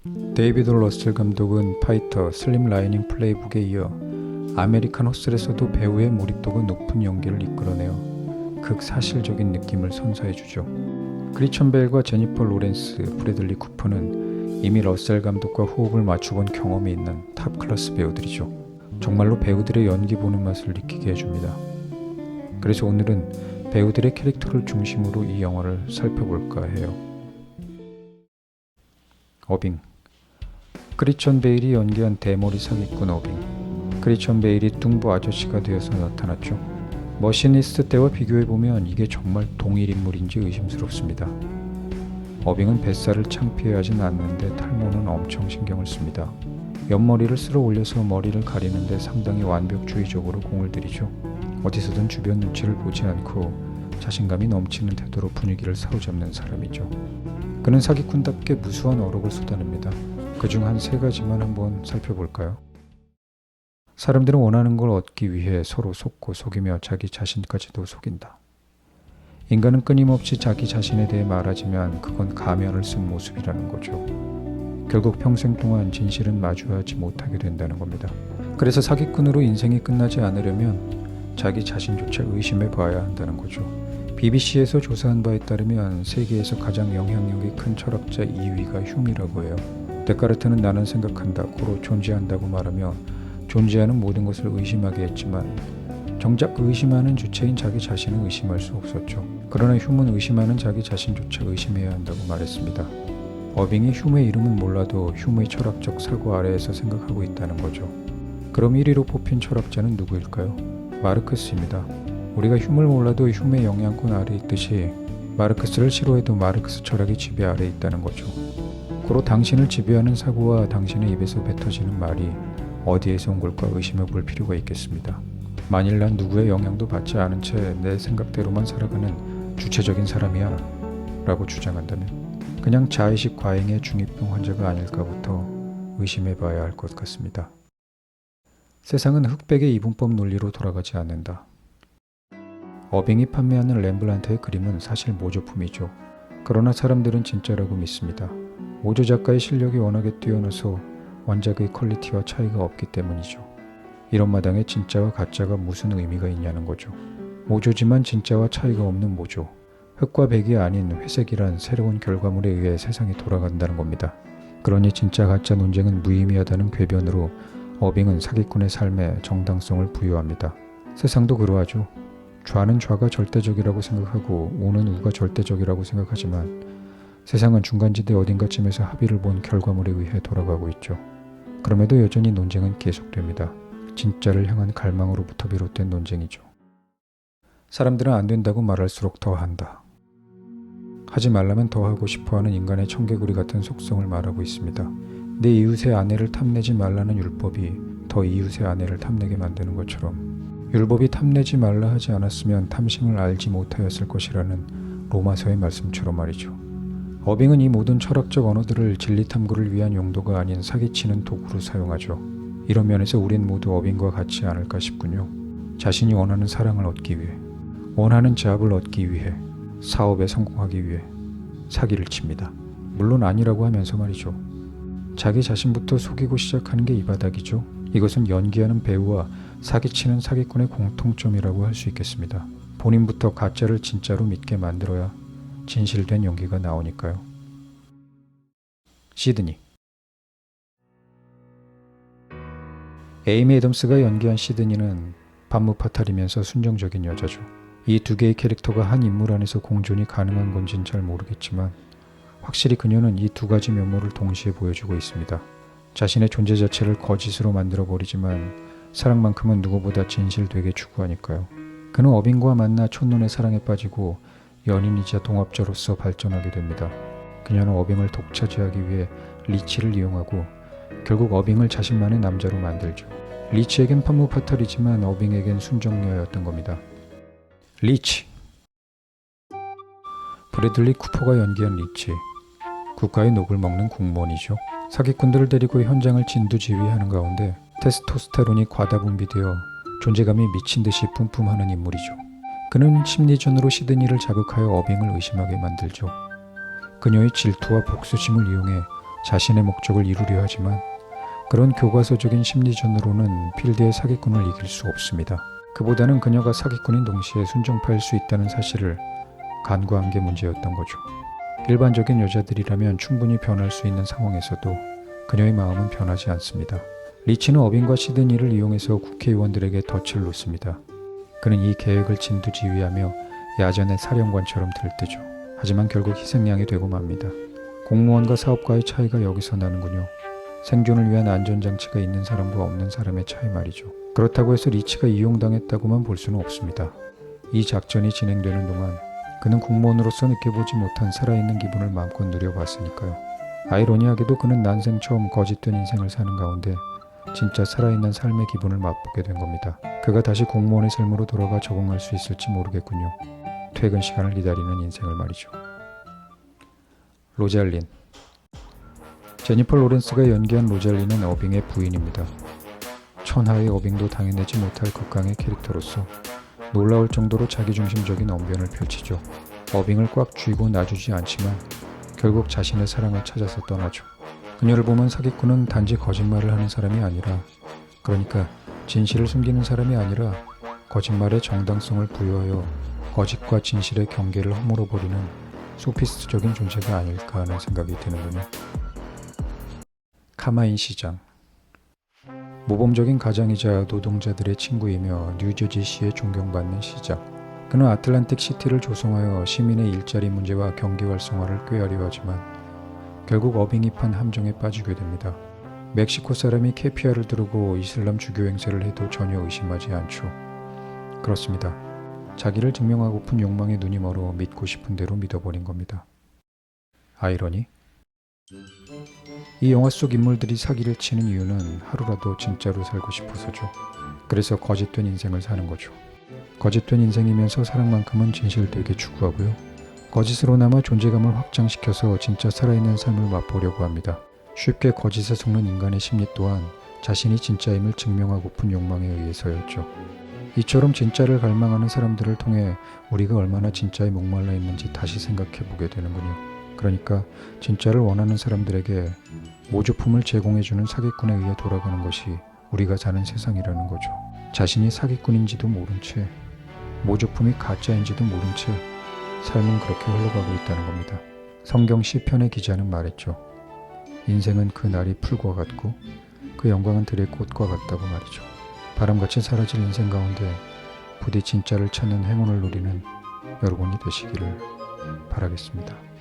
데이비드 러셀 감독은 파이터, 슬림 라이닝 플레이북에 이어 아메리칸 허슬에서도 배우의 몰입도가 높은 연기를 이끌어내어 극사실적인 느낌을 선사해주죠. 크리스천 벨과 제니퍼 로렌스, 브래들리 쿠퍼는 이미 러셀 감독과 호흡을 맞춰본 경험이 있는 탑 클래스 배우들이죠. 정말로 배우들의 연기 보는 맛을 느끼게 해줍니다. 그래서 오늘은 배우들의 캐릭터를 중심으로 이 영화를 살펴볼까 해요. 어빙. 크리스천 베일이 연기한 대머리 사기꾼 어빙. 크리스천 베일이 뚱보 아저씨가 되어서 나타났죠. 머시니스트 때와 비교해보면 이게 정말 동일 인물인지 의심스럽습니다. 어빙은 뱃살을 창피해 하진 않는데 탈모는 엄청 신경을 씁니다. 옆머리를 쓸어 올려서 머리를 가리는데 상당히 완벽주의적으로 공을 들이죠. 어디서든 주변 눈치를 보지 않고 자신감이 넘치는 태도로 분위기를 사로잡는 사람이죠. 그는 사기꾼답게 무수한 어록을 쏟아냅니다. 그중 한 3가지만 한번 살펴볼까요? 사람들은 원하는 걸 얻기 위해 서로 속고 속이며 자기 자신까지도 속인다. 인간은 끊임없이 자기 자신에 대해 말하지만 그건 가면을 쓴 모습이라는 거죠. 결국 평생 동안 진실은 마주하지 못하게 된다는 겁니다. 그래서 사기꾼으로 인생이 끝나지 않으려면 자기 자신조차 의심해 봐야 한다는 거죠. BBC에서 조사한 바에 따르면 세계에서 가장 영향력이 큰 철학자 2위가 흉이라고 해요. 데카르트는 나는 생각한다, 고로 존재한다고 말하며 존재하는 모든 것을 의심하게 했지만 정작 의심하는 주체인 자기 자신은 의심할 수 없었죠. 그러나 휴는 의심하는 자기 자신조차 의심해야 한다고 말했습니다. 어빙이 휴의 이름은 몰라도 휴의 철학적 사고 아래에서 생각하고 있다는 거죠. 그럼 1위로 뽑힌 철학자는 누구일까요? 마르크스입니다. 우리가 휴를 몰라도 휴의 영향권 아래에 있듯이 마르크스를 싫어해도 마르크스 철학이 지배 아래에 있다는 거죠. 고로 당신을 지배하는 사고와 당신의 입에서 뱉어지는 말이 어디에서 온 걸까 의심해 볼 필요가 있겠습니다. 만일 난 누구의 영향도 받지 않은 채 내 생각대로만 살아가는 주체적인 사람이야 라고 주장한다면 그냥 자의식 과잉의 중2병 환자가 아닐까부터 의심해 봐야 할 것 같습니다. 세상은 흑백의 이분법 논리로 돌아가지 않는다. 어빙이 판매하는 렘블란트의 그림은 사실 모조품이죠. 그러나 사람들은 진짜라고 믿습니다. 모조 작가의 실력이 워낙에 뛰어나서 원작의 퀄리티와 차이가 없기 때문이죠. 이런 마당에 진짜와 가짜가 무슨 의미가 있냐는 거죠. 모조지만 진짜와 차이가 없는 모조. 흑과 백이 아닌 회색이란 새로운 결과물에 의해 세상이 돌아간다는 겁니다. 그러니 진짜 가짜 논쟁은 무의미하다는 궤변으로 어빙은 사기꾼의 삶에 정당성을 부여합니다. 세상도 그러하죠. 좌는 좌가 절대적이라고 생각하고 우는 우가 절대적이라고 생각하지만 세상은 중간지대 어딘가쯤에서 합의를 본 결과물에 의해 돌아가고 있죠. 그럼에도 여전히 논쟁은 계속됩니다. 진짜를 향한 갈망으로부터 비롯된 논쟁이죠. 사람들은 안 된다고 말할수록 더 한다. 하지 말라면 더 하고 싶어하는 인간의 청개구리 같은 속성을 말하고 있습니다. 내 이웃의 아내를 탐내지 말라는 율법이 더 이웃의 아내를 탐내게 만드는 것처럼 율법이 탐내지 말라 하지 않았으면 탐심을 알지 못하였을 것이라는 로마서의 말씀처럼 말이죠. 어빙은 이 모든 철학적 언어들을 진리탐구를 위한 용도가 아닌 사기치는 도구로 사용하죠. 이런 면에서 우린 모두 어빙과 같지 않을까 싶군요. 자신이 원하는 사랑을 얻기 위해, 원하는 잡을 얻기 위해, 사업에 성공하기 위해 사기를 칩니다. 물론 아니라고 하면서 말이죠. 자기 자신부터 속이고 시작하는 게 이 바닥이죠. 이것은 연기하는 배우와 사기치는 사기꾼의 공통점이라고 할 수 있겠습니다. 본인부터 가짜를 진짜로 믿게 만들어야 진실된 연기가 나오니까요. 시드니. 에이미 애덤스가 연기한 시드니는 반무파탈이면서 순정적인 여자죠. 이 2개의 캐릭터가 한 인물 안에서 공존이 가능한 건진 잘 모르겠지만 확실히 그녀는 이 2가지 면모를 동시에 보여주고 있습니다. 자신의 존재 자체를 거짓으로 만들어버리지만 사랑만큼은 누구보다 진실되게 추구하니까요. 그는 어빙과 만나 첫눈에 사랑에 빠지고 연인이자 동업자로서 발전하게 됩니다. 그녀는 어빙을 독차지하기 위해 리치를 이용하고 결국 어빙을 자신만의 남자로 만들죠. 리치에겐 판무파탈이지만 어빙에겐 순정녀였던 겁니다. 리치. 브래들리 쿠퍼가 연기한 리치. 국가의 녹을 먹는 공무원이죠. 사기꾼들을 데리고 현장을 진두지휘하는 가운데 테스토스테론이 과다 분비되어 존재감이 미친 듯이 뿜뿜하는 인물이죠. 그는 심리전으로 시드니를 자극하여 어빙을 의심하게 만들죠. 그녀의 질투와 복수심을 이용해 자신의 목적을 이루려 하지만 그런 교과서적인 심리전으로는 필드의 사기꾼을 이길 수 없습니다. 그보다는 그녀가 사기꾼인 동시에 순정파일 수 있다는 사실을 간과한 게 문제였던 거죠. 일반적인 여자들이라면 충분히 변할 수 있는 상황에서도 그녀의 마음은 변하지 않습니다. 리치는 어빙과 시드니를 이용해서 국회의원들에게 덫을 놓습니다. 그는 이 계획을 진두지휘하며 야전의 사령관처럼 들뜨죠. 하지만 결국 희생양이 되고 맙니다. 공무원과 사업가의 차이가 여기서 나는군요. 생존을 위한 안전장치가 있는 사람과 없는 사람의 차이 말이죠. 그렇다고 해서 리치가 이용당했다고만 볼 수는 없습니다. 이 작전이 진행되는 동안 그는 공무원으로서 느껴보지 못한 살아있는 기분을 마음껏 누려봤으니까요. 아이러니하게도 그는 난생 처음 거짓된 인생을 사는 가운데 진짜 살아있는 삶의 기분을 맛보게 된 겁니다. 그가 다시 공무원의 삶으로 돌아가 적응할 수 있을지 모르겠군요. 퇴근 시간을 기다리는 인생을 말이죠. 로잘린. 제니퍼 로렌스가 연기한 로잘린은 어빙의 부인입니다. 천하의 어빙도 당해내지 못할 극강의 캐릭터로서 놀라울 정도로 자기중심적인 언변을 펼치죠. 어빙을 꽉 쥐고 놔주지 않지만 결국 자신의 사랑을 찾아서 떠나죠. 그녀를 보면 사기꾼은 단지 거짓말을 하는 사람이 아니라, 그러니까 진실을 숨기는 사람이 아니라 거짓말의 정당성을 부여하여 거짓과 진실의 경계를 허물어버리는 소피스트적인 존재가 아닐까 하는 생각이 드는군요. 카마인 시장. 모범적인 가장이자 노동자들의 친구이며 뉴저지시에 존경받는 시장. 그는 아틀란틱 시티를 조성하여 시민의 일자리 문제와 경기 활성화를 꾀하려 하지만 결국 어빙이 판 함정에 빠지게 됩니다. 멕시코 사람이 케피아를 두르고 이슬람 주교 행세를 해도 전혀 의심하지 않죠. 그렇습니다. 자기를 증명하고픈 욕망에 눈이 멀어 믿고 싶은 대로 믿어버린 겁니다. 아이러니? 이 영화 속 인물들이 사기를 치는 이유는 하루라도 진짜로 살고 싶어서죠. 그래서 거짓된 인생을 사는 거죠. 거짓된 인생이면서 사랑만큼은 진실되게 추구하고요. 거짓으로나마 존재감을 확장시켜서 진짜 살아있는 삶을 맛보려고 합니다. 쉽게 거짓에 속는 인간의 심리 또한 자신이 진짜임을 증명하고픈 욕망에 의해서였죠. 이처럼 진짜를 갈망하는 사람들을 통해 우리가 얼마나 진짜에 목말라 있는지 다시 생각해 보게 되는군요. 그러니까 진짜를 원하는 사람들에게 모조품을 제공해주는 사기꾼에 의해 돌아가는 것이 우리가 사는 세상이라는 거죠. 자신이 사기꾼인지도 모른 채, 모조품이 가짜인지도 모른 채 삶은 그렇게 흘러가고 있다는 겁니다. 성경 시편의 기자는 말했죠. 인생은 그 날이 풀과 같고 그 영광은 들의 꽃과 같다고 말이죠. 바람같이 사라질 인생 가운데 부디 진짜를 찾는 행운을 누리는 여러분이 되시기를 바라겠습니다.